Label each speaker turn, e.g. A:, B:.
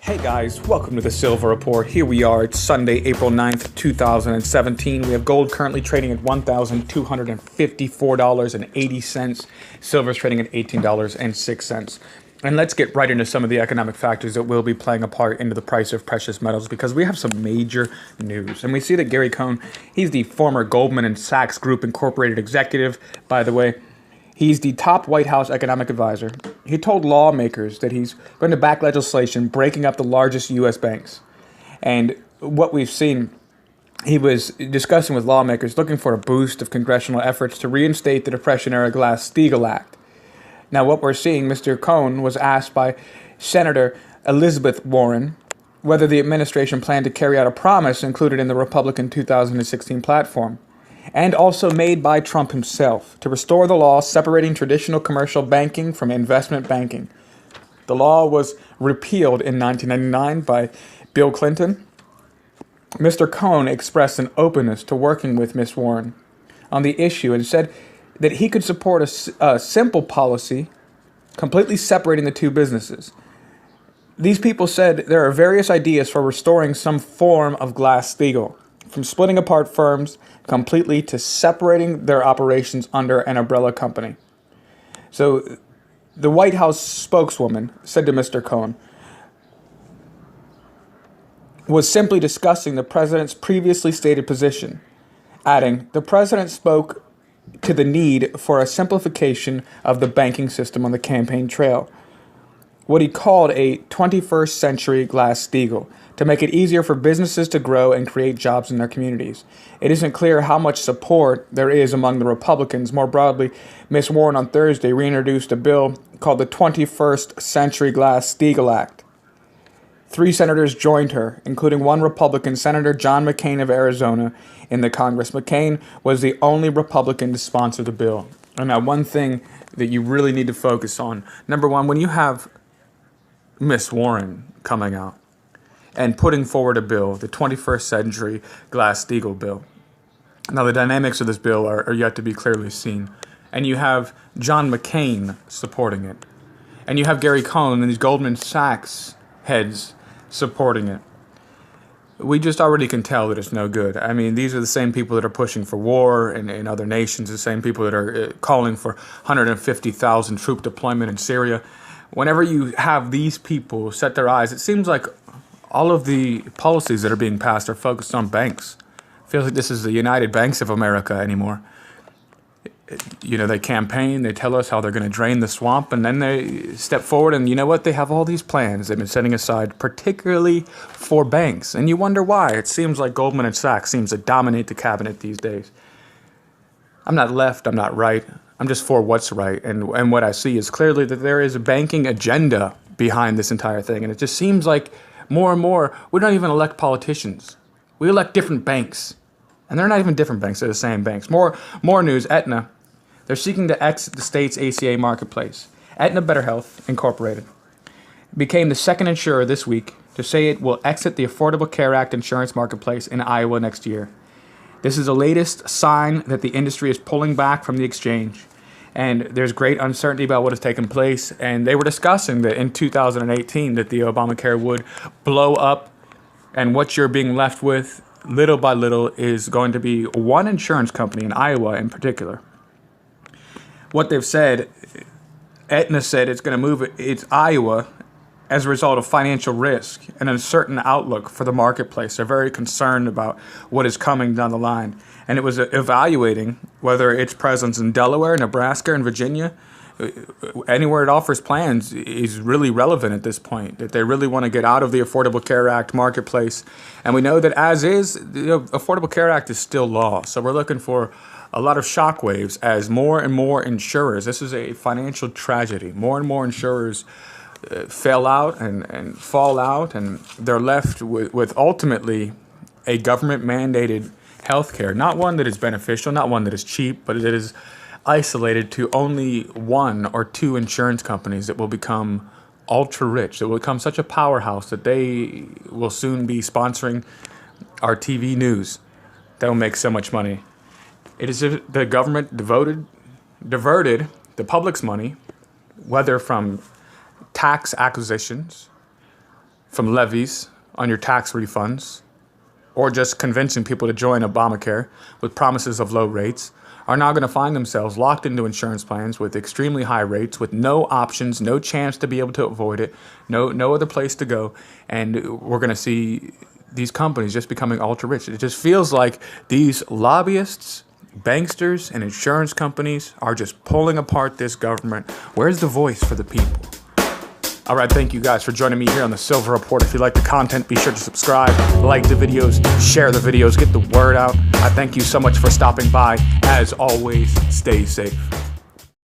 A: Hey guys, welcome to the Silver Report. Here we are, it's Sunday, April 9th, 2017. We have gold currently trading at $1,254.80. Silver's trading at $18.06. And let's get right into some of the economic factors that will be playing a part into the price of precious metals, because we have some major news. And we see that Gary Cohn, he's the former Goldman Sachs Group Incorporated executive, by the way. He's the top White House economic advisor. He told lawmakers that he's going to back legislation breaking up the largest U.S. banks. And what we've seen, he was discussing with lawmakers looking for a boost of congressional efforts to reinstate the Depression-era Glass-Steagall Act. Now, what we're seeing, Mr. Cohn was asked by Senator Elizabeth Warren whether the administration planned to carry out a promise included in the Republican 2016 platform, and also made by Trump himself, to restore the law separating traditional commercial banking from investment banking. The law was repealed in 1999 by Bill Clinton. Mr. Cohn expressed an openness to working with Ms. Warren on the issue and said that he could support a simple policy completely separating the two businesses. These people said there are various ideas for restoring some form of Glass-Steagall, from splitting apart firms completely to separating their operations under an umbrella company. So the White House spokeswoman said to Mr. Cohn, was simply discussing the president's previously stated position, adding, the president spoke to the need for a simplification of the banking system on the campaign trail, what he called a 21st century Glass-Steagall, to make it easier for businesses to grow and create jobs in their communities. It isn't clear how much support there is among the Republicans. More broadly, Ms. Warren on Thursday reintroduced a bill called the 21st Century Glass-Steagall Act. 3 senators joined her, including one Republican, Senator John McCain of Arizona, in the Congress. McCain was the only Republican to sponsor the bill. And now, one thing that you really need to focus on, number one, when you have Ms. Warren coming out and putting forward a bill, the 21st Century Glass-Steagall bill. Now, the dynamics of this bill are yet to be clearly seen. And you have John McCain supporting it. And you have Gary Cohn and these Goldman Sachs heads supporting it. We just already can tell that it's no good. I mean, these are the same people that are pushing for war in other nations, the same people that are calling for 150,000 troop deployment in Syria. Whenever you have these people set their eyes, it seems like all of the policies that are being passed are focused on banks. It feels like this is the United Banks of America anymore. You know, they campaign, they tell us how they're going to drain the swamp, and then they step forward and you know what? They have all these plans they've been setting aside, particularly for banks. And you wonder why. It seems like Goldman Sachs seems to dominate the cabinet these days. I'm not left, I'm not right. I'm just for what's right. And what I see is clearly that there is a banking agenda behind this entire thing. And it just seems like more and more, we don't even elect politicians. We elect different banks. And they're not even different banks, they're the same banks. More news, Aetna. They're seeking to exit the state's ACA marketplace. Aetna Better Health Incorporated became the second insurer this week to say it will exit the Affordable Care Act insurance marketplace in Iowa next year. This is the latest sign that the industry is pulling back from the exchange. And there's great uncertainty about what has taken place. And they were discussing that in 2018 that the Obamacare would blow up. And what you're being left with, little by little, is going to be one insurance company in Iowa in particular. What they've said, Aetna said it's going to move its Iowa as a result of financial risk and an uncertain outlook for the marketplace. They're very concerned about what is coming down the line. And it was evaluating whether its presence in Delaware, Nebraska, and Virginia, anywhere it offers plans, is really relevant at this point, that they really want to get out of the Affordable Care Act marketplace. And we know that as is, the Affordable Care Act is still law. So we're looking for a lot of shockwaves as more and more insurers, this is a financial tragedy, more and more insurers fail out and fall out, and they're left with ultimately a government-mandated healthcare, not one that is beneficial, not one that is cheap, but that is isolated to only one or two insurance companies that will become ultra rich, that will become such a powerhouse that they will soon be sponsoring our TV news. That will make so much money. It is if the government diverted the public's money, whether from tax acquisitions, from levies on your tax refunds, or just convincing people to join Obamacare with promises of low rates, are now going to find themselves locked into insurance plans with extremely high rates, with no options, no chance to be able to avoid it, no other place to go. And we're going to see these companies just becoming ultra rich. It just feels like these lobbyists, banksters, and insurance companies are just pulling apart this government. Where's the voice for the people? All right, thank you guys for joining me here on the Silver Report. If you like the content, be sure to subscribe, like the videos, share the videos, get the word out. I thank you so much for stopping by. As always, stay safe.